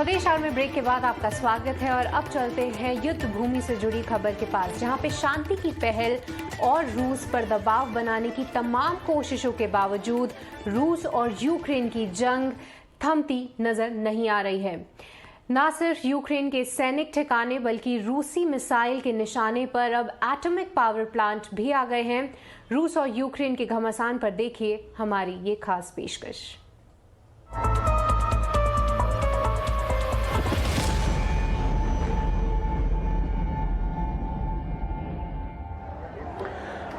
स्वदेश आवर में ब्रेक के बाद आपका स्वागत है और अब चलते हैं युद्ध भूमि से जुड़ी खबर के पास, जहां पे शांति की पहल और रूस पर दबाव बनाने की तमाम कोशिशों के बावजूद रूस और यूक्रेन की जंग थमती नजर नहीं आ रही है। न सिर्फ यूक्रेन के सैनिक ठिकाने बल्कि रूसी मिसाइल के निशाने पर अब एटॉमिक पावर प्लांट भी आ गए हैं। रूस और यूक्रेन के घमासान पर देखिए हमारी ये खास पेशकश।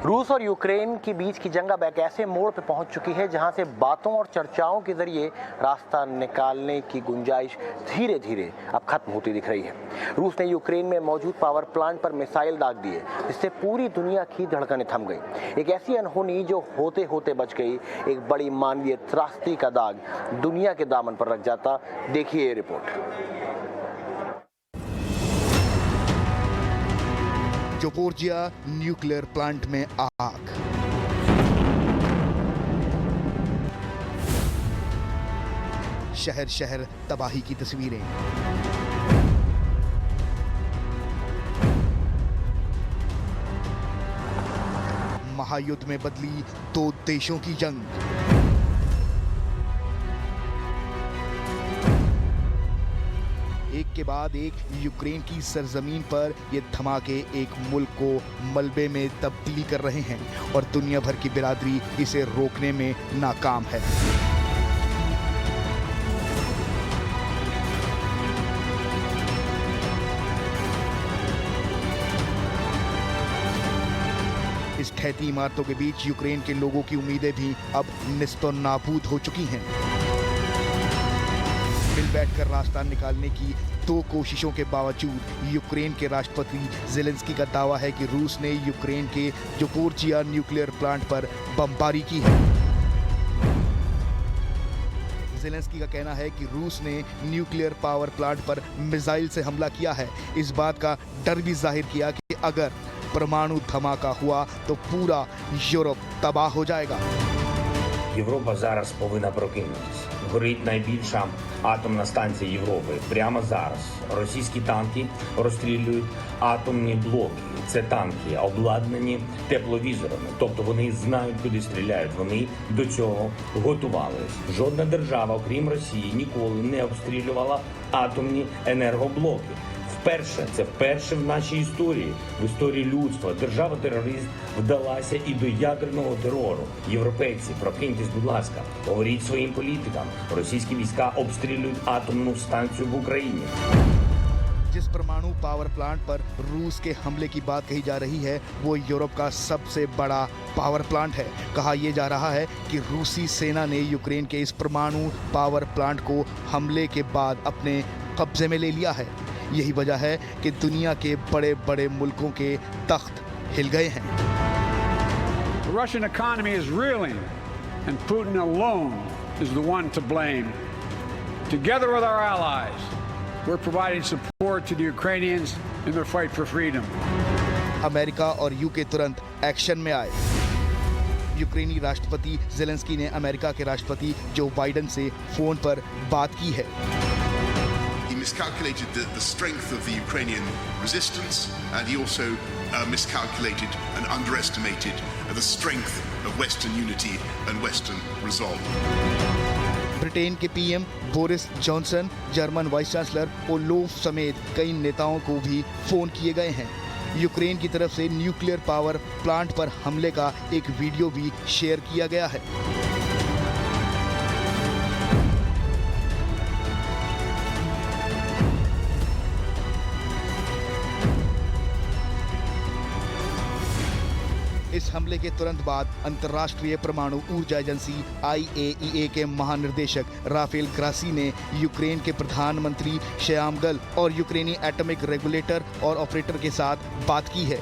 रूस और यूक्रेन के बीच की जंग अब एक ऐसे मोड़ पर पहुंच चुकी है जहां से बातों और चर्चाओं के जरिए रास्ता निकालने की गुंजाइश धीरे धीरे अब खत्म होती दिख रही है। रूस ने यूक्रेन में मौजूद पावर प्लांट पर मिसाइल दाग दिए, जिससे पूरी दुनिया की धड़कनें थम गई। एक ऐसी अनहोनी जो होते होते बच गई, एक बड़ी मानवीय त्रासदी का दाग दुनिया के दामन पर रख जाता। देखिए ये रिपोर्ट। ज़पोरिज़िया न्यूक्लियर प्लांट में आग। शहर शहर तबाही की तस्वीरें। महायुद्ध में बदली दो देशों की जंग। एक के बाद एक यूक्रेन की सरजमीन पर ये धमाके एक मुल्क को मलबे में तब्दील कर रहे हैं और दुनिया भर की बिरादरी इसे रोकने में नाकाम है। इस ढहती इमारतों के बीच यूक्रेन के लोगों की उम्मीदें भी अब निस्तो नाबूद हो चुकी हैं। मिल बैठकर रास्ता निकालने की दो कोशिशों के बावजूद यूक्रेन के राष्ट्रपति ज़ेलेंस्की का दावा है कि रूस ने यूक्रेन के ज़पोरिज़िया न्यूक्लियर प्लांट पर बमबारी की है। ज़ेलेंस्की का कहना है कि रूस ने न्यूक्लियर पावर प्लांट पर मिसाइल से हमला किया है। इस बात का डर भी जाहिर किया कि अगर परमाणु धमाका हुआ तो पूरा यूरोप तबाह हो जाएगा। Європа зараз повинна прокинутися. Горить найбільша атомна станція Європи. Прямо зараз російські танки розстрілюють атомні блоки. Це танки обладнані тепловізорами. Тобто вони знають, куди стріляють. Вони до цього готувалися. Жодна держава, окрім Росії, ніколи не обстрілювала атомні енергоблоки. Вперше в нашій історії, в історії людства, держава-терорист вдалася і до ядерного терору. Європейці, прокиньтесь, будь ласка, говоріть своїм політикам. Російські війська обстрілюють атомну станцію в Україні. जिस परमाणु पावर प्लांट पर रूस के हमले की बात कही जा रही है वो यूरोप का सबसे बड़ा पावर प्लांट है। कहा यह जा रहा है कि रूसी सेना ने यूक्रेन के इस परमाणु पावर प्लांट को हमले के बाद अपने कब्जे में ले लिया है। यही वजह है कि दुनिया के बड़े बड़े मुल्कों के तख्त हिल गए हैं। The Russian economy is reeling and Putin alone is the one to blame. Together with our allies, we're providing support to the Ukrainians in their fight for freedom. America और यूके तुरंत एक्शन में आए। यूक्रेनी राष्ट्रपति Zelensky ने America के राष्ट्रपति Joe Biden से फोन पर बात की है। He miscalculated the strength of the Ukrainian resistance, and he also miscalculated and underestimated the strength of Western unity and Western resolve. Britain के PM Boris Johnson, German vice chancellor Olaf समेत कई नेताओं को भी फोन किए गए हैं। Ukraine की तरफ से न्यूक्लियर पावर प्लांट पर हमले का एक वीडियो भी शेयर किया गया है। इस हमले के तुरंत बाद अंतर्राष्ट्रीय परमाणु ऊर्जा एजेंसी IAEA के महानिर्देशक राफेल ग्रासी ने यूक्रेन के प्रधानमंत्री श्यामगल और यूक्रेनी एटॉमिक रेगुलेटर और ऑपरेटर के साथ बात की है।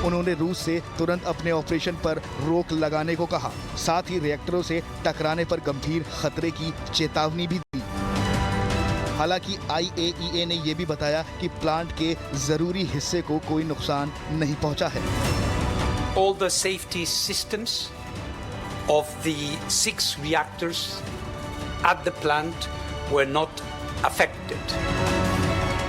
उन्होंने रूस से तुरंत अपने ऑपरेशन पर रोक लगाने को कहा। साथ ही रिएक्टरों से टकराने पर गंभीर खतरे की चेतावनी भी दी। हालांकि IAEA ने यह भी बताया कि प्लांट के जरूरी हिस्से को कोई नुकसान नहीं पहुंचा है। All the safety systems of the 6 reactors at the plant were not affected.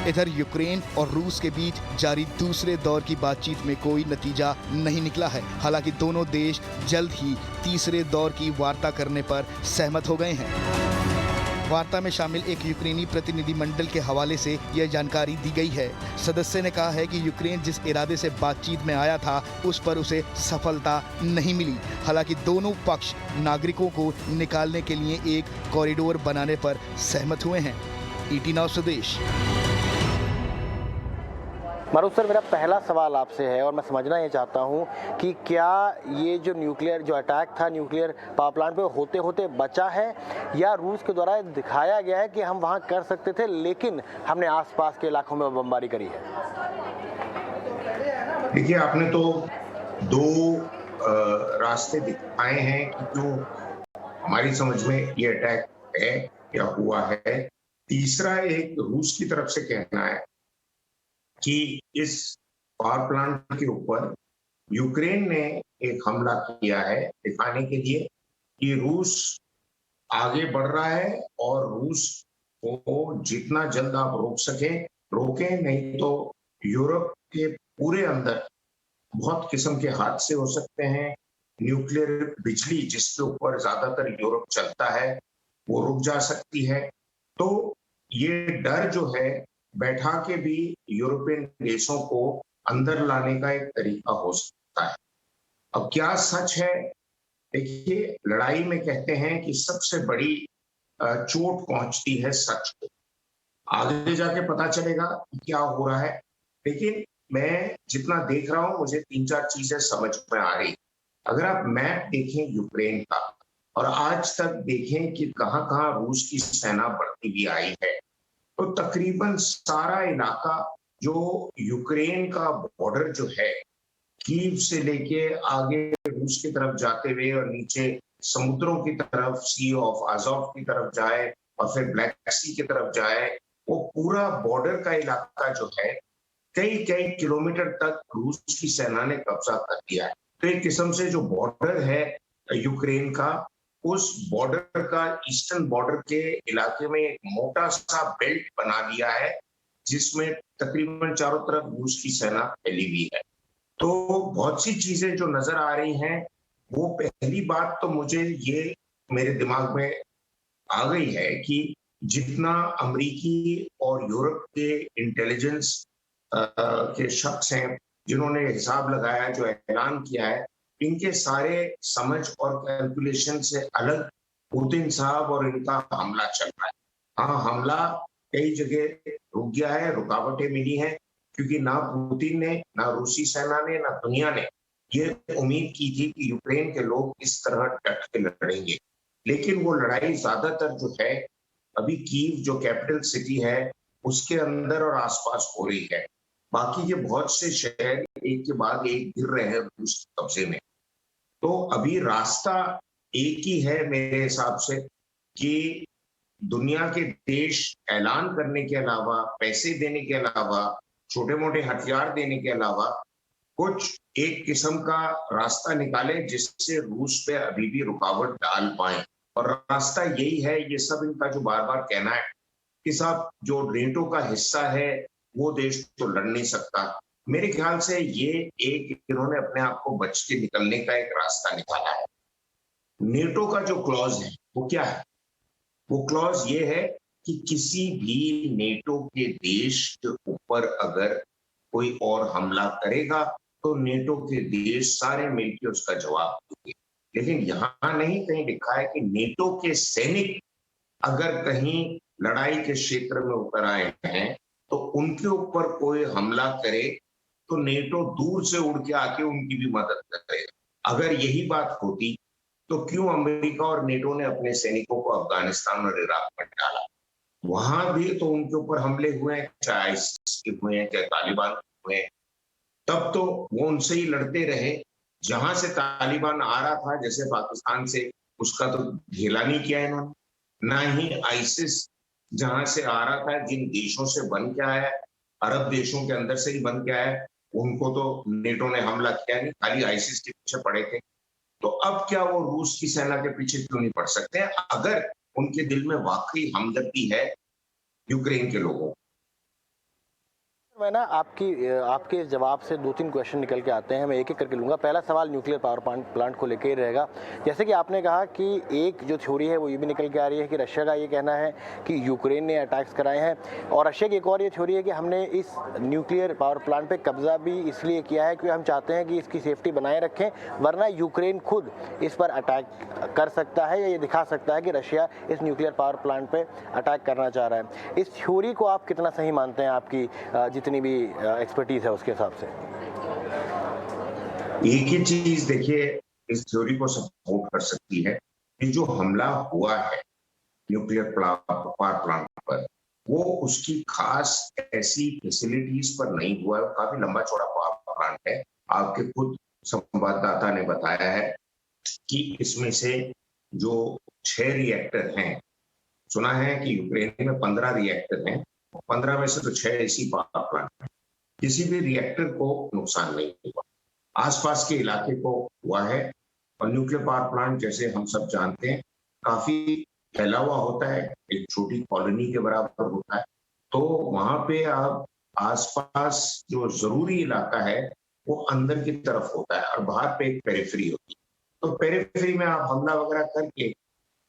इधर यूक्रेन और रूस के बीच जारी दूसरे दौर की बातचीत में कोई नतीजा नहीं निकला है। हालांकि दोनों देश जल्द ही तीसरे दौर की वार्ता करने पर सहमत हो गए हैं। वार्ता में शामिल एक यूक्रेनी प्रतिनिधिमंडल के हवाले से यह जानकारी दी गई है। सदस्य ने कहा है कि यूक्रेन जिस इरादे से बातचीत में आया था उस पर उसे सफलता नहीं मिली। हालांकि दोनों पक्ष नागरिकों को निकालने के लिए एक कॉरिडोर बनाने पर सहमत हुए हैं। ET नाउ स्वदेश। मारूफ सर, मेरा पहला सवाल आपसे है और मैं समझना ये चाहता हूँ कि क्या ये जो न्यूक्लियर जो अटैक था न्यूक्लियर पावर प्लांट पे होते होते बचा है, या रूस के द्वारा दिखाया गया है कि हम वहाँ कर सकते थे लेकिन हमने आसपास के इलाकों में बमबारी करी है? देखिए, आपने तो दो रास्ते दिखाए हैं कि जो हमारी समझ में ये अटैक है या हुआ है। तीसरा एक रूस की तरफ से कहना है कि इस पावर प्लांट के ऊपर यूक्रेन ने एक हमला किया है, दिखाने के लिए कि रूस आगे बढ़ रहा है और रूस को जितना जल्द आप रोक सकें रोकें, नहीं तो यूरोप के पूरे अंदर बहुत किस्म के हादसे हो सकते हैं। न्यूक्लियर बिजली जिसके ऊपर ज्यादातर यूरोप चलता है वो रुक जा सकती है। तो ये डर जो है बैठा के भी यूरोपियन देशों को अंदर लाने का एक तरीका हो सकता है। अब क्या सच है? देखिए, लड़ाई में कहते हैं कि सबसे बड़ी चोट पहुंचती है सच को। आगे जाके पता चलेगा कि क्या हो रहा है, लेकिन मैं जितना देख रहा हूं मुझे 3-4 चीजें समझ में आ रही। अगर आप मैप देखें यूक्रेन का और आज तक देखें कि कहां कहां रूस की सेना बढ़ती हुई आई है, तो तकरीबन सारा इलाका जो यूक्रेन का बॉर्डर जो है, कीव से लेके आगे रूस की तरफ जाते हुए और नीचे समुद्रों की तरफ सी ऑफ आज़ोव की तरफ जाए और फिर ब्लैक सी की तरफ जाए, वो पूरा बॉर्डर का इलाका जो है कई कई किलोमीटर तक रूस की सेना ने कब्जा कर लिया है। तो एक किस्म से जो बॉर्डर है यूक्रेन का, उस बॉर्डर का ईस्टर्न बॉर्डर के इलाके में एक मोटा सा बेल्ट बना दिया है जिसमें तकरीबन चारों तरफ रूस की सेना फैली हुई है। तो बहुत सी चीजें जो नजर आ रही हैं, वो पहली बात तो मुझे ये मेरे दिमाग में आ गई है कि जितना अमेरिकी और यूरोप के इंटेलिजेंस के शख्स हैं जिन्होंने हिसाब लगाया, जो ऐलान किया है, इनके सारे समझ और कैलकुलेशन से अलग पुतिन साहब और इनका हमला चल रहा है। हाँ, हमला कई जगह रुक गया है, रुकावटें मिली हैं, क्योंकि ना पुतिन ने, ना रूसी सेना ने, ना दुनिया ने ये उम्मीद की थी कि यूक्रेन के लोग इस तरह डट के लड़ेंगे। लेकिन वो लड़ाई ज्यादातर जो है अभी कीव जो कैपिटल सिटी है उसके अंदर और आसपास हो रही है। बाकी के बहुत से शहर एक के बाद एक गिर रहे हैं रूस के कब्जे में। तो अभी रास्ता एक ही है मेरे हिसाब से कि दुनिया के देश ऐलान करने के अलावा, पैसे देने के अलावा, छोटे मोटे हथियार देने के अलावा कुछ एक किस्म का रास्ता निकाले जिससे रूस पे अभी भी रुकावट डाल पाए। और रास्ता यही है, ये सब इनका जो बार बार कहना है कि साहब जो नेटो का हिस्सा है वो देश तो लड़ नहीं सकता। मेरे ख्याल से ये एक इन्होंने अपने आप को बच के निकलने का एक रास्ता निकाला है। नेटो का जो क्लॉज है वो क्या है? वो क्लॉज ये है कि किसी भी नेटो के देश के ऊपर अगर कोई और हमला करेगा तो नेटो के देश सारे मिलकर उसका जवाब देंगे। लेकिन यहाँ नहीं कहीं लिखा है कि नेटो के सैनिक अगर कहीं लड़ाई के क्षेत्र में उतर आए हैं तो उनके ऊपर कोई हमला करे तो नेटो दूर से उड़ के आके उनकी भी मदद करेगा। अगर यही बात होती तो क्यों अमेरिका और नेटो ने अपने सैनिकों को अफगानिस्तान और इराक में डाला? वहां भी तो उनके ऊपर हमले हुए हैं, चाहे आईसिस के हुए हैं, चाहे तालिबान हुए हैं, तब तो वो उनसे ही लड़ते रहे। जहां से तालिबान आ रहा था, जैसे पाकिस्तान से, उसका तो ढेला नहीं किया इन्होंने। ना ही आईसिस जहां से आ रहा था, जिन देशों से बन के आया, अरब देशों के अंदर से ही बन के आया, उनको तो नेटो ने हमला किया नहीं, खाली आईसिस के पीछे पड़े थे। तो अब क्या वो रूस की सेना के पीछे क्यों नहीं पड़ सकते हैं? अगर उनके दिल में वाकई हमदर्दी है यूक्रेन के लोगों को। मैं ना आपके इस जवाब से 2-3 क्वेश्चन निकल के आते हैं, मैं एक एक करके लूँगा। पहला सवाल न्यूक्लियर पावर प्लांट को लेकर ही रहेगा। जैसे कि आपने कहा कि एक जो थ्योरी है वो ये भी निकल के आ रही है कि रशिया का ये कहना है कि यूक्रेन ने अटैक्स कराए हैं, और रशिया की एक और ये थ्योरी है कि हमने इस न्यूक्लियर पावर प्लांट पे कब्जा भी इसलिए किया है कि हम चाहते हैं कि इसकी सेफ्टी बनाए रखें, वरना यूक्रेन खुद इस पर अटैक कर सकता है या ये दिखा सकता है कि रशिया इस न्यूक्लियर पावर प्लांट पे अटैक करना चाह रहा है। इस थ्योरी को आप कितना सही मानते हैं? आपकी जितनी भी एक्सपर्टीज है उसके हिसाब से। एक ही चीज देखिए इस थ्योरी को सपोर्ट कर सकती है कि जो हमला हुआ है न्यूक्लियर पावर प्लांट पर, वो उसकी खास ऐसी फैसिलिटीज पर नहीं हुआ है। वो काफी लंबा चौड़ा पावर प्लांट है। आपके खुद संवाददाता ने बताया है कि इसमें से जो 6 रिएक्टर हैं, सुना है कि यूक्रेन में 15 रिएक्टर हैं, 15 में से तो 6 ऐसी पावर प्लांट हैं। किसी भी रिएक्टर को नुकसान नहीं हुआ, आसपास के इलाके को हुआ है। और न्यूक्लियर पावर प्लांट जैसे हम सब जानते हैं काफी फैला हुआ होता है, एक छोटी कॉलोनी के बराबर होता है। तो वहां पे आप आसपास जो जरूरी इलाका है वो अंदर की तरफ होता है और बाहर पे एक पेरिफेरी होती है। तो पेरिफेरी में आप हमला वगैरह करके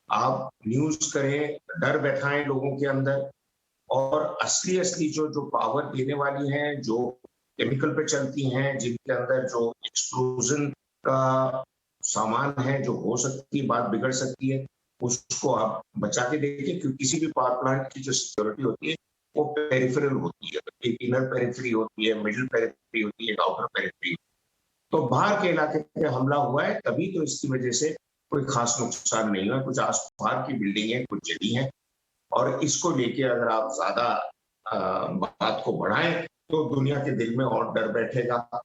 आप न्यूज करें, डर बैठाएं लोगों के अंदर, और असली जो पावर देने वाली हैं, जो केमिकल पे चलती हैं, जिनके अंदर जो एक्सप्लोजन का सामान है, जो हो सकती है, बात बिगड़ सकती है, उसको आप बचा के देखिए। क्योंकि किसी भी पावर प्लांट की जो सिक्योरिटी होती है वो पेरिफेरल होती है। एक इनर पेरिफेरी होती है, मिडिल पेरिफेरी होती है, आउटर पेरिफेरी। तो बाहर के इलाके पे हमला हुआ है, तभी तो इसकी वजह से कोई खास नुकसान नहीं हुआ। कुछ आस बाहर की बिल्डिंगें कुछ जली हैं, और इसको लेके अगर आप ज्यादा बात को बढ़ाएं तो दुनिया के दिल में और डर बैठेगा।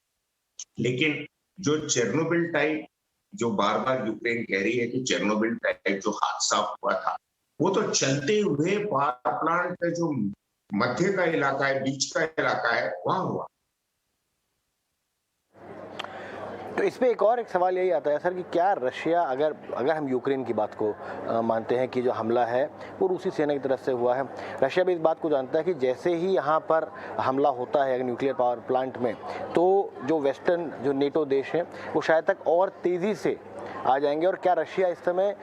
लेकिन जो चेरनोबिल टाइप, जो बार बार यूक्रेन कह रही है कि चेरनोबिल टाइप जो हादसा हुआ था, वो तो चलते हुए पावर प्लांट का जो मध्य का इलाका है, बीच का इलाका है, वहां हुआ। तो इस पे एक सवाल यही आता है सर कि क्या रशिया, अगर हम यूक्रेन की बात को मानते हैं कि जो हमला है वो रूसी सेना की तरफ से हुआ है, रशिया भी इस बात को जानता है कि जैसे ही यहाँ पर हमला होता है न्यूक्लियर पावर प्लांट में, तो जो वेस्टर्न जो नेटो देश हैं वो शायद तक और तेज़ी से आ जाएंगे। और क्या रशिया इस समय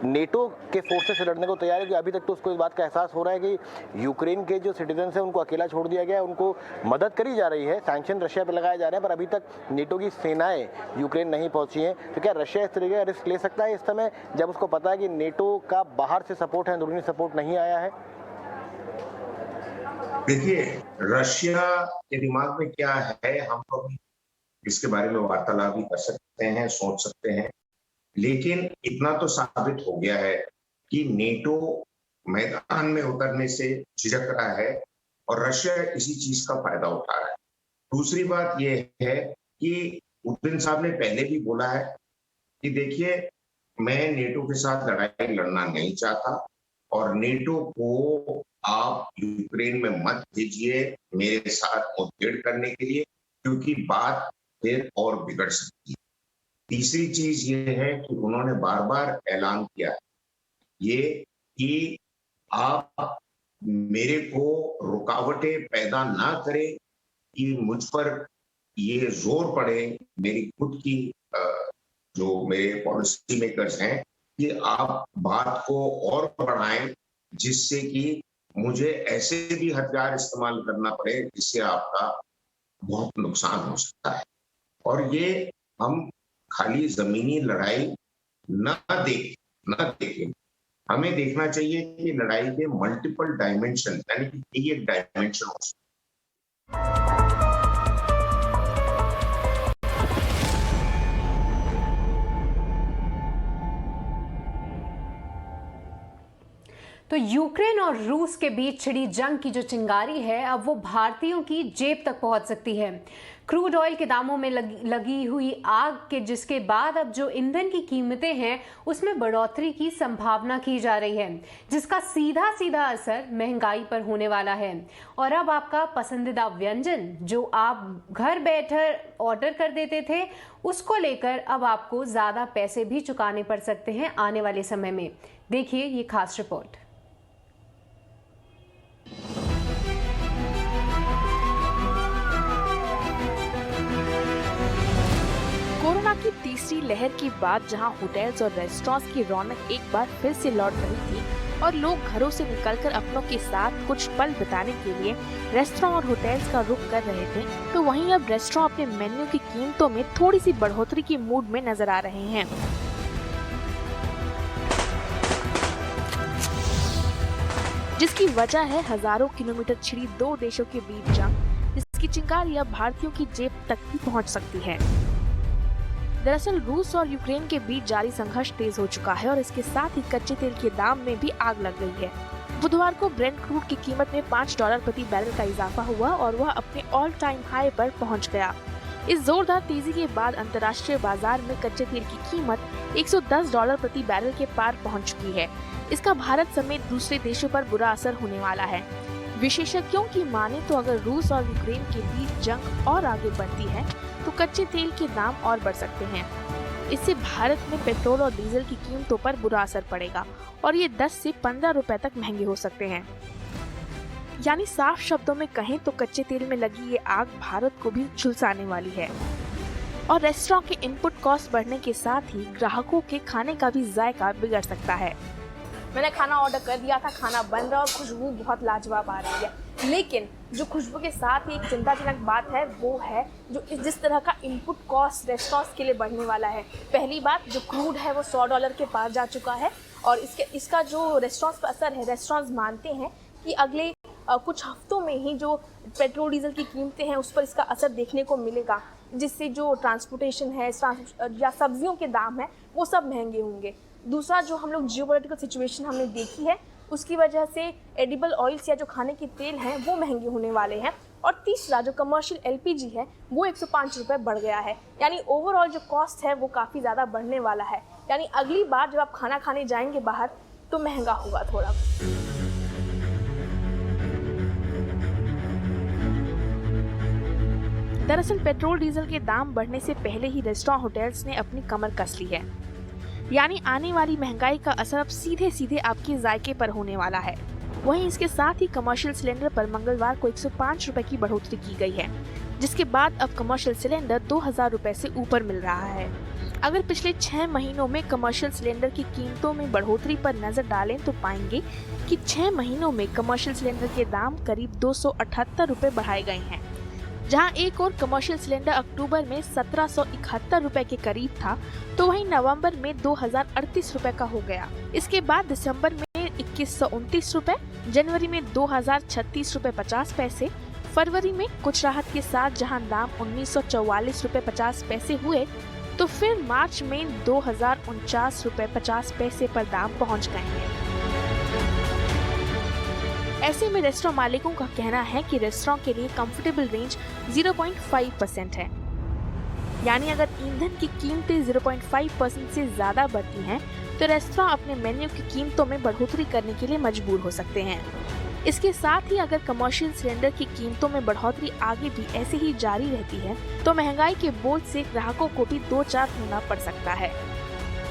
नेटो के फोर्सेस से लड़ने को तैयार है? कि अभी तक तो उसको इस बात का एहसास हो रहा है कि यूक्रेन के जो सिटीजन हैं उनको अकेला छोड़ दिया गया है, उनको मदद करी जा रही है, सैंक्शन रशिया पे लगाए जा रहे हैं, पर अभी तक नेटो की सेनाएं यूक्रेन नहीं पहुंची हैं। तो क्या रशिया इस तरीके का रिस्क ले सकता है इस समय, जब उसको पता है कि नेटो का बाहर से सपोर्ट है, अंदरूनी सपोर्ट नहीं आया है? देखिए, रशिया के दिमाग में क्या है, हम लोग इसके बारे में वार्तालाप भी कर सकते हैं, सोच सकते हैं। लेकिन इतना तो साबित हो गया है कि नेटो मैदान में उतरने से झिझक रहा है और रशिया इसी चीज का फायदा उठा रहा है। दूसरी बात यह है कि पुतिन साहब ने पहले भी बोला है कि देखिए, मैं नेटो के साथ लड़ाई लड़ना नहीं चाहता और नेटो को आप यूक्रेन में मत भेजिए मेरे साथ मुठभेड़ करने के लिए, क्योंकि बात फिर और बिगड़ सकती है। तीसरी चीज ये है कि उन्होंने बार बार ऐलान किया है ये कि आप मेरे को रुकावटें पैदा ना करें कि मुझ पर ये जोर पड़े, मेरी खुद की जो मेरे पॉलिसी मेकर्स हैं, कि आप बात को और बढ़ाएं जिससे कि मुझे ऐसे भी हथियार इस्तेमाल करना पड़े जिससे आपका बहुत नुकसान हो सकता है। और ये हम खाली जमीनी लड़ाई न देखें, हमें देखना चाहिए कि लड़ाई के मल्टीपल डायमेंशन, यानी कि एक डायमेंशन हो सकता है। तो यूक्रेन और रूस के बीच छिड़ी जंग की जो चिंगारी है, अब वो भारतीयों की जेब तक पहुंच सकती है। क्रूड ऑयल के दामों में लगी हुई आग के जिसके बाद अब जो ईंधन की कीमतें हैं उसमें बढ़ोतरी की संभावना की जा रही है, जिसका सीधा सीधा असर महंगाई पर होने वाला है। और अब आपका पसंदीदा व्यंजन जो आप घर बैठे ऑर्डर कर देते थे, उसको लेकर अब आपको ज्यादा पैसे भी चुकाने पड़ सकते हैं आने वाले समय में। देखिए ये खास रिपोर्ट। कोरोना की तीसरी लहर के बाद जहां होटल्स और रेस्टोरेंट्स की रौनक एक बार फिर से लौट रही थी और लोग घरों से निकलकर अपनों के साथ कुछ पल बिताने के लिए रेस्टोरेंट और होटल्स का रुख कर रहे थे, तो वहीं अब रेस्टोरेंट अपने मेन्यू की कीमतों में थोड़ी सी बढ़ोतरी की मूड में नजर आ रहे हैं। जिसकी वजह है हजारों किलोमीटर छिड़ी दो देशों के बीच जंग, जिसकी चिंगारी अब भारतीयों की जेब तक भी पहुंच सकती है। दरअसल रूस और यूक्रेन के बीच जारी संघर्ष तेज हो चुका है और इसके साथ ही कच्चे तेल के दाम में भी आग लग गई है। बुधवार को ब्रेंट क्रूड की कीमत में $5 प्रति बैरल का इजाफा हुआ और वह अपने ऑल टाइम हाई पर पहुंच गया। इस जोरदार तेजी के बाद अंतर्राष्ट्रीय बाजार में कच्चे तेल की कीमत $110 प्रति बैरल के पार पहुंच चुकी है। इसका भारत समेत दूसरे देशों पर बुरा असर होने वाला है। विशेषज्ञों की माने तो अगर रूस और यूक्रेन के बीच जंग और आगे बढ़ती है तो कच्चे तेल के दाम और बढ़ सकते हैं। इससे भारत में पेट्रोल और डीजल की कीमतों पर बुरा असर पड़ेगा और ये 10 से 15 रुपए तक महंगे हो सकते हैं। यानी साफ शब्दों में कहें तो कच्चे तेल में लगी ये आग भारत को भी झुलसाने वाली है। और रेस्टोरेंट के इनपुट कॉस्ट बढ़ने के साथ ही ग्राहकों के खाने का भी जायका बिगड़ सकता है। मैंने खाना ऑर्डर कर दिया था, खाना बन रहा और खुशबू बहुत लाजवाब आ रही है, लेकिन जो खुशबू के साथ ही एक चिंताजनक बात है वो है जो जिस तरह का इनपुट कॉस्ट रेस्टोरेंट्स के लिए बढ़ने वाला है। पहली बात, जो क्रूड है वो $100 के पार जा चुका है और इसका जो रेस्टोरेंट्स पर असर है, रेस्टोरेंट्स मानते हैं कि अगले कुछ हफ्तों में ही जो पेट्रोल डीजल की कीमतें हैं उस पर इसका असर देखने को मिलेगा, जिससे जो ट्रांसपोर्टेशन है या सब्जियों के दाम हैं वो सब महंगे होंगे। दूसरा, जो हम लोग जियोपॉलिटिकल सिचुएशन हमने देखी है उसकी वजह से एडिबल ऑयल्स या जो खाने के तेल हैं वो महंगे होने वाले हैं। और तीसरा, जो कमर्शियल LPG है वो 105 रुपये बढ़ गया है। यानी ओवरऑल जो कॉस्ट है वो काफ़ी ज़्यादा बढ़ने वाला है। यानी अगली बार जब आप खाना खाने जाएंगे बाहर तो महंगा होगा थोड़ा। दरअसल पेट्रोल डीजल के दाम बढ़ने से पहले ही रेस्टोरेंट होटल्स ने अपनी कमर कस ली है। यानी आने वाली महंगाई का असर अब सीधे सीधे आपके जायके पर होने वाला है। वहीं इसके साथ ही कमर्शियल सिलेंडर पर मंगलवार को 105 रुपए की बढ़ोतरी की गई है, जिसके बाद अब कमर्शियल सिलेंडर 2000 रुपए से ऊपर मिल रहा है। अगर पिछले 6 महीनों में कमर्शियल सिलेंडर की कीमतों में बढ़ोतरी पर नजर डालें तो पाएंगे कि 6 महीनों में कमर्शियल सिलेंडर के दाम करीब 278 रुपए बढ़ाए गए हैं। जहां एक और कमर्शियल सिलेंडर अक्टूबर में 1771 रुपए के करीब था, तो वहीं नवंबर में 2038 रुपए का हो गया। इसके बाद दिसंबर में 2129 रुपए, जनवरी में 2036 रुपए 50 पैसे, फरवरी में कुछ राहत के साथ जहां दाम 1944 रुपए 50 पैसे हुए, तो फिर मार्च में 2049 रुपए 50 पैसे पर दाम पहुंच गए हैं। ऐसे में रेस्टोरेंट मालिकों का कहना है कि रेस्टोरेंट के लिए कंफर्टेबल रेंज 0.5% है। यानी अगर ईंधन की कीमतें 0.5% से ज्यादा बढ़ती हैं, तो रेस्टोरेंट अपने मेन्यू की कीमतों में बढ़ोतरी करने के लिए मजबूर हो सकते हैं। इसके साथ ही अगर कमर्शियल सिलेंडर की कीमतों में बढ़ोतरी आगे भी ऐसे ही जारी रहती है, तो महंगाई के बोझ से ग्राहकों को भी दो चार होना पड़ सकता है।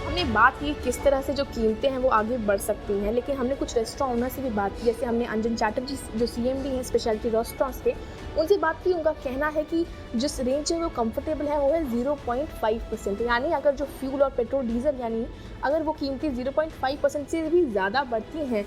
हमने बात की किस तरह से जो कीमतें हैं वो आगे बढ़ सकती हैं, लेकिन हमने कुछ रेस्टोरेंट ओनर से भी बात की। जैसे हमने अंजन चैटर्जी जो CMD हैं स्पेशलिटी रेस्टोरेंट्स के, उनसे बात की। उनका कहना है कि जिस रेंज है वो कंफर्टेबल है वो है 0.5%। यानी अगर जो फ्यूल और पेट्रोल डीजल यानी अगर वो कीमतें 0.5% से भी ज़्यादा बढ़ती हैं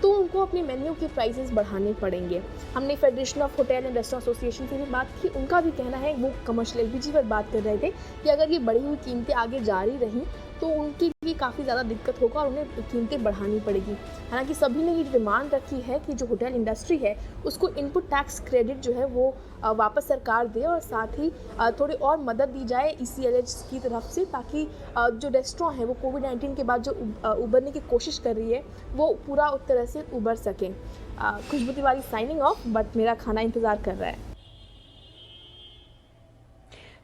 तो उनको अपने मेन्यू के प्राइसेस बढ़ाने पड़ेंगे। हमने federation of hotel and restaurant association से भी बात की। उनका भी कहना है, वो कमर्शियल LPG पर बात कर रहे थे कि अगर ये बढ़ी हुई कीमतें आगे जारी रहीं तो उनकी भी काफ़ी ज़्यादा दिक्कत होगा और उन्हें कीमतें बढ़ानी पड़ेगी। हालांकि सभी ने ये डिमांड रखी है कि जो होटल इंडस्ट्री है उसको इनपुट टैक्स क्रेडिट जो है वो वापस सरकार दे और साथ ही थोड़ी और मदद दी जाए ECLH की तरफ से, ताकि जो रेस्टोरेंट है वो कोविड-19 के बाद जो उभरने की कोशिश कर रही है वो पूरा उस तरह से उभर सकें। खुशबू तिवारी साइनिंग ऑफ, बट मेरा खाना इंतज़ार कर रहा है।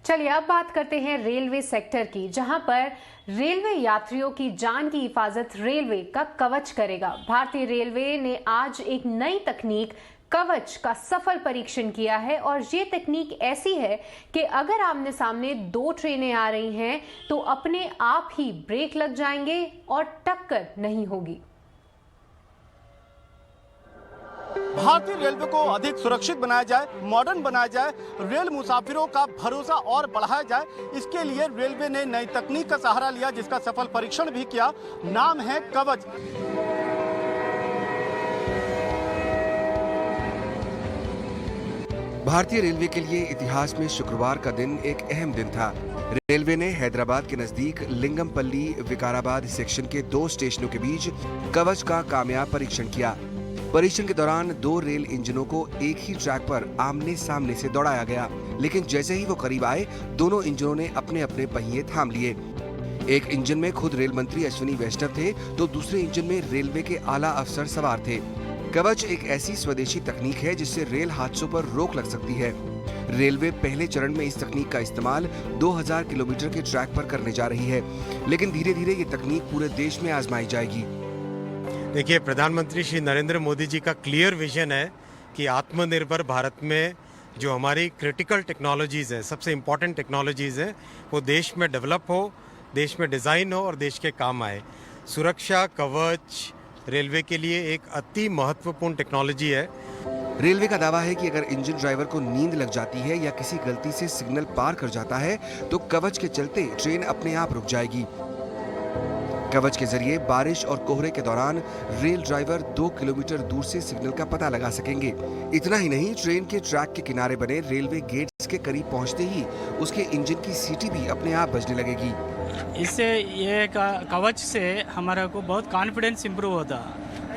चलिए अब बात करते हैं रेलवे सेक्टर की, जहां पर रेलवे यात्रियों की जान की हिफाजत रेलवे का कवच करेगा। भारतीय रेलवे ने आज एक नई तकनीक कवच का सफल परीक्षण किया है और ये तकनीक ऐसी है कि अगर आमने सामने दो ट्रेनें आ रही हैं तो अपने आप ही ब्रेक लग जाएंगे और टक्कर नहीं होगी। भारतीय रेलवे को अधिक सुरक्षित बनाया जाए, मॉडर्न बनाया जाए, रेल मुसाफिरों का भरोसा और बढ़ाया जाए, इसके लिए रेलवे ने नई तकनीक का सहारा लिया, जिसका सफल परीक्षण भी किया। नाम है कवच। भारतीय रेलवे के लिए इतिहास में शुक्रवार का दिन एक अहम दिन था। रेलवे ने हैदराबाद के नजदीक लिंगमपल्ली विकाराबाद सेक्शन के 2 स्टेशनों के बीच कवच का कामयाब परीक्षण किया। परीक्षण के दौरान 2 रेल इंजनों को एक ही ट्रैक पर आमने सामने से दौड़ाया गया, लेकिन जैसे ही वो करीब आए, दोनों इंजनों ने अपने अपने पहिए थाम लिए। एक इंजन में खुद रेल मंत्री अश्विनी वैष्णव थे, तो दूसरे इंजन में रेलवे के आला अफसर सवार थे। कवच एक ऐसी स्वदेशी तकनीक है जिससे रेल हादसों पर रोक लग सकती है। रेलवे पहले चरण में इस तकनीक का इस्तेमाल 2000 किलोमीटर के ट्रैक पर करने जा रही है, लेकिन धीरे धीरे ये तकनीक पूरे देश में आजमाई जाएगी। देखिए, प्रधानमंत्री श्री नरेंद्र मोदी जी का क्लियर विजन है कि आत्मनिर्भर भारत में जो हमारी क्रिटिकल टेक्नोलॉजीज़ हैं, सबसे इम्पॉर्टेंट टेक्नोलॉजीज़ हैं, वो देश में डेवलप हो, देश में डिज़ाइन हो और देश के काम आए। सुरक्षा कवच रेलवे के लिए एक अति महत्वपूर्ण टेक्नोलॉजी है। रेलवे का दावा है कि अगर इंजन ड्राइवर को नींद लग जाती है या किसी गलती से सिग्नल पार कर जाता है, तो कवच के चलते ट्रेन अपने आप रुक जाएगी। कवच के जरिए बारिश और कोहरे के दौरान रेल ड्राइवर 2 किलोमीटर दूर से सिग्नल का पता लगा सकेंगे। इतना ही नहीं, ट्रेन के ट्रैक के किनारे बने रेलवे गेट्स के करीब पहुंचते ही उसके इंजन की सीटी भी अपने आप बजने लगेगी। इससे ये कवच से हमारा को बहुत कॉन्फिडेंस इम्प्रूव होता।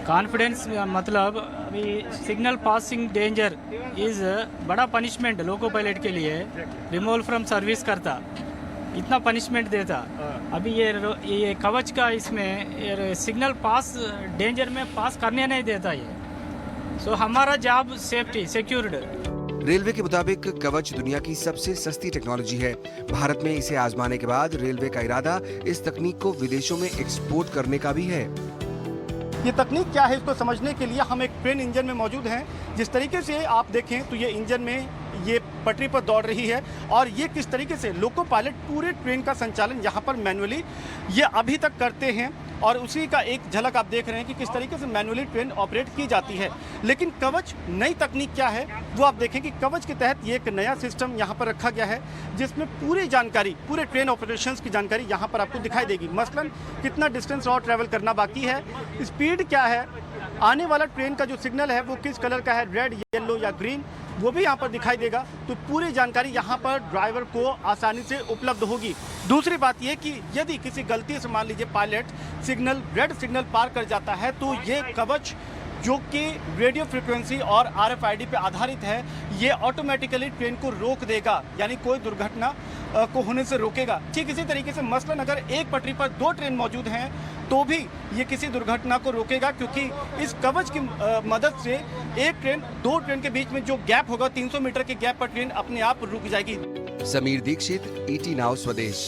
कॉन्फिडेंस मतलब अभी सिग्नल पासिंग डेंजर इज बड़ा पनिशमेंट लोको पायलट के लिए, रिमूवल फ्रॉम सर्विस करता, इतना पनिशमेंट देता। अभी ये कवच का इसमें सिग्नल पास डेंजर में पास करने नहीं देता ये। सो हमारा जॉब सेफ्टी सिक्योर्ड। रेलवे के मुताबिक कवच दुनिया की सबसे सस्ती टेक्नोलॉजी है। भारत में इसे आजमाने के बाद रेलवे का इरादा इस तकनीक को विदेशों में एक्सपोर्ट करने का भी है। ये तकनीक क्या है, इसको समझने के लिए हम एक ट्रेन इंजन में मौजूद हैं। जिस तरीके से आप देखें तो ये इंजन में ये पटरी पर दौड़ रही है और ये किस तरीके से लोको पायलट पूरे ट्रेन का संचालन यहाँ पर मैनुअली ये अभी तक करते हैं, और उसी का एक झलक आप देख रहे हैं कि किस तरीके से मैनुअली ट्रेन ऑपरेट की जाती है। लेकिन कवच नई तकनीक क्या है वो आप देखें कि कवच के तहत ये एक नया सिस्टम यहाँ पर रखा गया है, जिसमें पूरी जानकारी, पूरे ट्रेन ऑपरेशंस की जानकारी यहाँ पर आपको दिखाई देगी। मसलन कितना डिस्टेंस और ट्रैवल करना बाकी है, स्पीड क्या है, आने वाला ट्रेन का जो सिग्नल है वो किस कलर का है, रेड, येलो या ग्रीन, वो भी यहाँ पर दिखाई देगा। तो पूरी जानकारी यहाँ पर ड्राइवर को आसानी से उपलब्ध होगी। दूसरी बात ये कि यदि किसी गलती से मान लीजिए पायलट सिग्नल, रेड सिग्नल पार कर जाता है, तो ये कवच जो कि रेडियो फ्रिक्वेंसी और RFID पे आधारित है, ये ऑटोमेटिकली ट्रेन को रोक देगा, यानी कोई दुर्घटना को होने से रोकेगा। ठीक इसी तरीके से मसलन अगर एक पटरी पर 2 ट्रेन मौजूद हैं तो भी ये किसी दुर्घटना को रोकेगा, क्योंकि इस कवच की मदद से एक ट्रेन 2 ट्रेन के बीच में जो गैप होगा, 300 मीटर के गैप पर ट्रेन अपने आप रुक जाएगी। समीर दीक्षित, ET नाउ स्वदेश।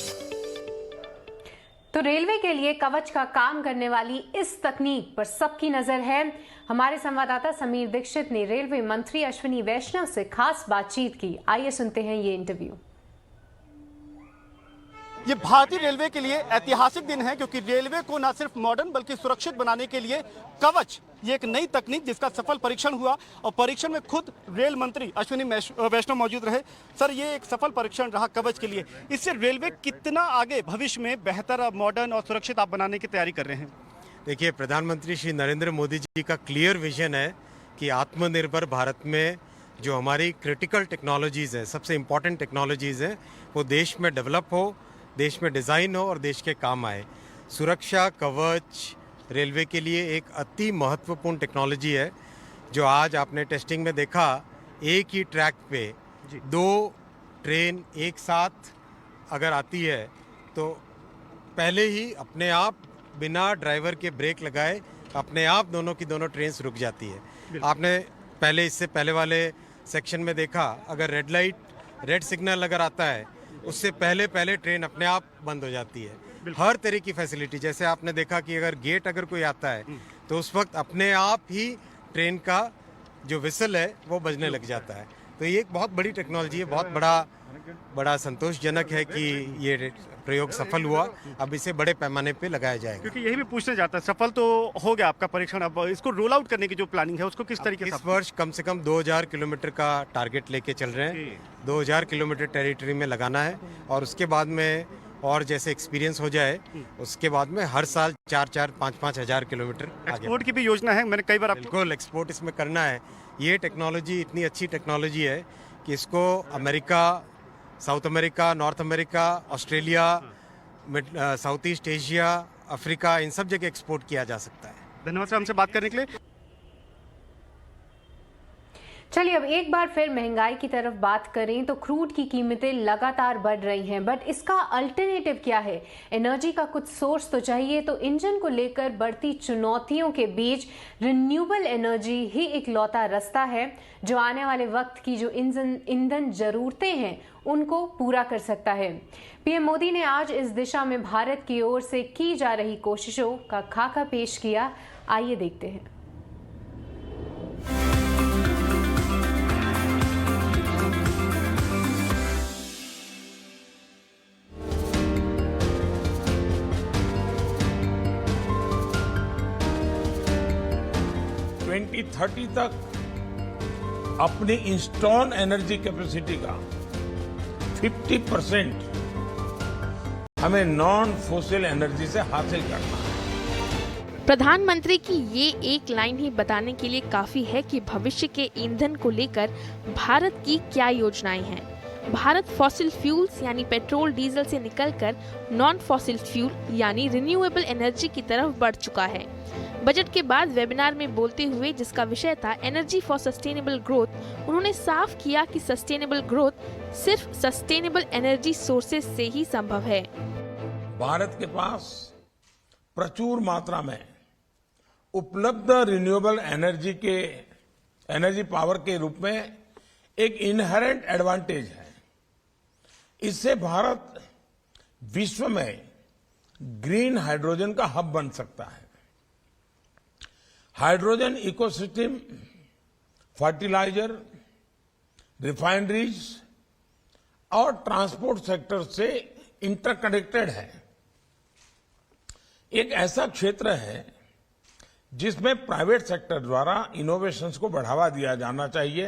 तो रेलवे के लिए कवच का काम करने वाली इस तकनीक पर सबकी नजर है। हमारे संवाददाता समीर दीक्षित ने रेलवे मंत्री अश्विनी वैष्णव से खास बातचीत की। आइए सुनते हैं ये इंटरव्यू। ये भारतीय रेलवे के लिए ऐतिहासिक दिन है, क्योंकि रेलवे को न सिर्फ मॉडर्न बल्कि सुरक्षित बनाने के लिए कवच, ये एक नई तकनीक जिसका सफल परीक्षण हुआ, और परीक्षण में खुद रेल मंत्री अश्विनी वैष्णव मौजूद रहे। सर, ये एक सफल परीक्षण रहा कवच के लिए, इससे रेलवे कितना आगे भविष्य में बेहतर, मॉडर्न और सुरक्षित आप बनाने की तैयारी कर रहे हैं? देखिए, प्रधानमंत्री श्री नरेंद्र मोदी जी का क्लियर विजन है कि आत्मनिर्भर भारत में जो हमारी क्रिटिकल टेक्नोलॉजीज़ हैं, सबसे इम्पॉर्टेंट टेक्नोलॉजीज़ हैं, वो देश में डेवलप हो, देश में डिज़ाइन हो और देश के काम आए। सुरक्षा कवच रेलवे के लिए एक अति महत्वपूर्ण टेक्नोलॉजी है, जो आज आपने टेस्टिंग में देखा। एक ही ट्रैक पे 2 ट्रेन एक साथ अगर आती है तो पहले ही अपने आप बिना ड्राइवर के ब्रेक लगाए अपने आप दोनों की दोनों ट्रेन्स रुक जाती है। आपने पहले, इससे पहले वाले सेक्शन में देखा, अगर रेड लाइट, रेड सिग्नल अगर आता है, उससे पहले ट्रेन अपने आप बंद हो जाती है। हर तरह की फैसिलिटी, जैसे आपने देखा कि अगर गेट अगर कोई आता है तो उस वक्त अपने आप ही ट्रेन का जो विसल है वो बजने लग जाता है। तो ये एक बहुत बड़ी टेक्नोलॉजी है, बहुत बड़ा बड़ा संतोषजनक है कि ये प्रयोग सफल हुआ। अब इसे बड़े पैमाने पे लगाया जाएगा। क्योंकि यही भी पूछना चाहता है, सफल तो हो गया आपका परीक्षण, अब इसको रोल आउट करने की जो प्लानिंग है उसको किस तरीके से? इस वर्ष कम से कम 2000 किलोमीटर का टारगेट लेके चल रहे हैं। 2000 किलोमीटर टेरिटरी में लगाना है और उसके बाद में और जैसे एक्सपीरियंस हो जाए उसके बाद में हर साल 4-4, 5-5 हजार किलोमीटर एक्सपोर्ट की भी योजना है? मैंने कई बार बिल्कुल एक्सपोर्ट इसमें करना है। ये टेक्नोलॉजी इतनी अच्छी टेक्नोलॉजी है कि इसको America, South America, North America, Australia, South East Asia, Africa, इन सब जगह एक्सपोर्ट किया जा सकता है। धन्यवाद सर हमसे बात करने के लिए। चलिए अब एक बार फिर महंगाई की तरफ बात करें तो क्रूड की कीमतें लगातार बढ़ रही हैं, बट इसका अल्टरनेटिव क्या है? एनर्जी का कुछ सोर्स तो चाहिए, तो इंजन को लेकर बढ़ती चुनौतियों के बीच रिन्यूएबल एनर्जी ही इकलौता रास्ता है जो आने वाले वक्त की जो ईंधन जरूरतें हैं उनको पूरा कर सकता है। पीएम मोदी ने आज इस दिशा में भारत की ओर से की जा रही कोशिशों का खाका पेश किया। आइए देखते हैं। थर्टी तक अपनी इंस्टॉल एनर्जी कैपेसिटी का 50% हमें नॉन फोसिल एनर्जी से हासिल करना है। प्रधानमंत्री की ये एक लाइन ही बताने के लिए काफी है कि भविष्य के ईंधन को लेकर भारत की क्या योजनाएं हैं। भारत फॉसिल फ्यूल्स यानी पेट्रोल डीजल से निकलकर नॉन फॉसिल फ्यूल यानी रिन्यूएबल एनर्जी की तरफ बढ़ चुका है। बजट के बाद वेबिनार में बोलते हुए, जिसका विषय था एनर्जी फॉर सस्टेनेबल ग्रोथ, उन्होंने साफ किया कि सस्टेनेबल ग्रोथ सिर्फ सस्टेनेबल एनर्जी सोर्सेज से ही संभव है। भारत के पास प्रचुर मात्रा में उपलब्ध रिन्यूएबल एनर्जी पावर के रूप में एक इनहेरेंट एडवांटेज है। इससे भारत विश्व में ग्रीन हाइड्रोजन का हब बन सकता है। हाइड्रोजन इकोसिस्टम फर्टिलाइजर, रिफाइनरीज और ट्रांसपोर्ट सेक्टर से इंटरकनेक्टेड है। एक ऐसा क्षेत्र है जिसमें प्राइवेट सेक्टर द्वारा इनोवेशंस को बढ़ावा दिया जाना चाहिए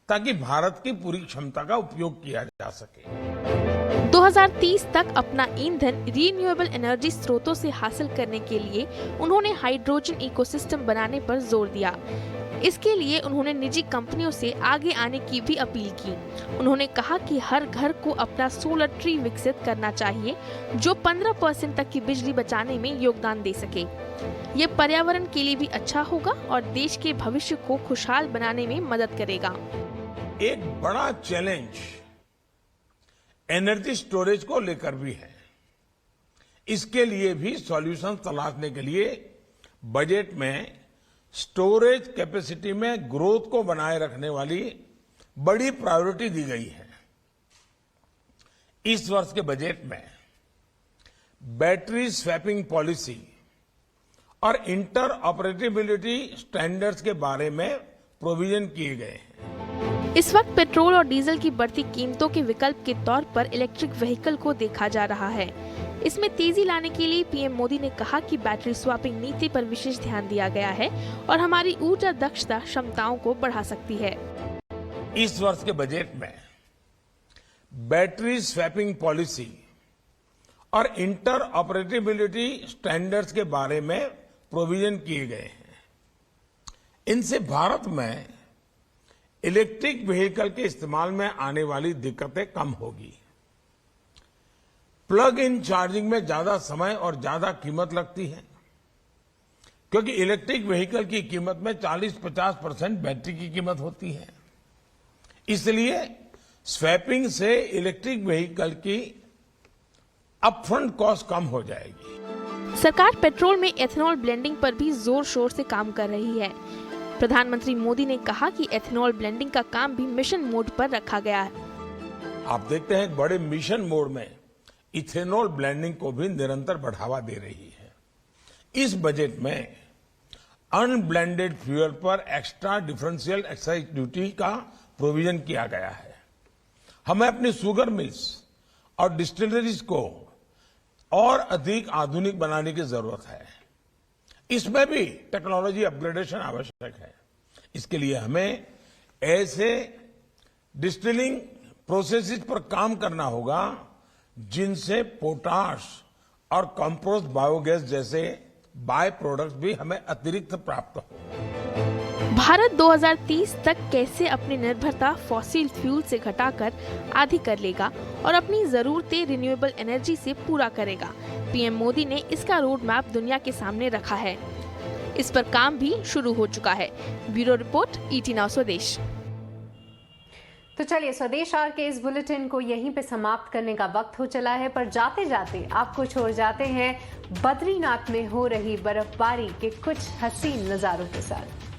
ताकि भारत की पूरी क्षमता का उपयोग किया जा सके। 2030 तक अपना ईंधन रिन्यूएबल एनर्जी स्रोतों से हासिल करने के लिए उन्होंने हाइड्रोजन इकोसिस्टम बनाने पर जोर दिया। इसके लिए उन्होंने निजी कंपनियों से आगे आने की भी अपील की। उन्होंने कहा कि हर घर को अपना सोलर ट्री विकसित करना चाहिए जो 15% तक की बिजली बचाने में योगदान दे सके। ये पर्यावरण के लिए भी अच्छा होगा और देश के भविष्य को खुशहाल बनाने में मदद करेगा। एक बड़ा चैलेंज एनर्जी स्टोरेज को लेकर भी है। इसके लिए भी सॉल्यूशन तलाशने के लिए बजट में स्टोरेज कैपेसिटी में ग्रोथ को बनाए रखने वाली बड़ी प्रायोरिटी दी गई है। इस वर्ष के बजट में बैटरी स्वैपिंग पॉलिसी और इंटर ऑपरेटेबिलिटी स्टैंडर्ड्स के बारे में प्रोविजन किए गए हैं। इस वक्त पेट्रोल और डीजल की बढ़ती कीमतों के विकल्प के तौर पर इलेक्ट्रिक व्हीकल को देखा जा रहा है। इसमें तेजी लाने के लिए पीएम मोदी ने कहा कि बैटरी स्वैपिंग नीति पर विशेष ध्यान दिया गया है और हमारी ऊर्जा दक्षता क्षमताओं को बढ़ा सकती है। इस वर्ष के बजट में बैटरी स्वैपिंग पॉलिसी और इंटर ऑपरेटेबिलिटी स्टैंडर्ड्स के बारे में प्रोविजन किए गए हैं। इनसे भारत में इलेक्ट्रिक व्हीकल के इस्तेमाल में आने वाली दिक्कतें कम होगी। प्लग इन चार्जिंग में ज्यादा समय और ज्यादा कीमत लगती है क्योंकि इलेक्ट्रिक व्हीकल की कीमत में 40-50% बैटरी की कीमत होती है। इसलिए स्वैपिंग से इलेक्ट्रिक व्हीकल की अपफ्रंट कॉस्ट कम हो जाएगी। सरकार पेट्रोल में एथेनॉल ब्लेंडिंग पर भी जोर शोर से काम कर रही है। प्रधानमंत्री मोदी ने कहा कि एथेनॉल ब्लेंडिंग का काम भी मिशन मोड पर रखा गया है। आप देखते हैं बड़े मिशन मोड में इथेनॉल ब्लेंडिंग को भी निरंतर बढ़ावा दे रही है। इस बजट में अनब्लेंडेड फ्यूल पर एक्स्ट्रा डिफरेंशियल एक्साइज ड्यूटी का प्रोविजन किया गया है। हमें अपनी शुगर मिल्स और डिस्टिलरीज को और अधिक आधुनिक बनाने की जरूरत है। इसमें भी टेक्नोलॉजी अपग्रेडेशन आवश्यक है। इसके लिए हमें ऐसे डिस्टिलिंग प्रोसेसेस पर काम करना होगा जिनसे पोटाश और कंपोस्ट बायोगैस जैसे बाय प्रोडक्ट्स भी हमें अतिरिक्त प्राप्त हो। भारत 2030 तक कैसे अपनी निर्भरता फॉसिल फ्यूल से घटाकर आधी कर लेगा और अपनी जरूरतें रिन्यूएबल एनर्जी से पूरा करेगा, पीएम मोदी ने इसका रोड मैप दुनिया के सामने रखा है। इस पर काम भी शुरू हो चुका है। ब्यूरो रिपोर्ट, ET Now स्वदेश। तो चलिए, स्वदेश आर के इस बुलेटिन को यहीं पे समाप्त करने का वक्त हो चला है, पर जाते जाते आपको छोड़ जाते हैं बद्रीनाथ में हो रही बर्फबारी के कुछ हसीन नजारों के साथ।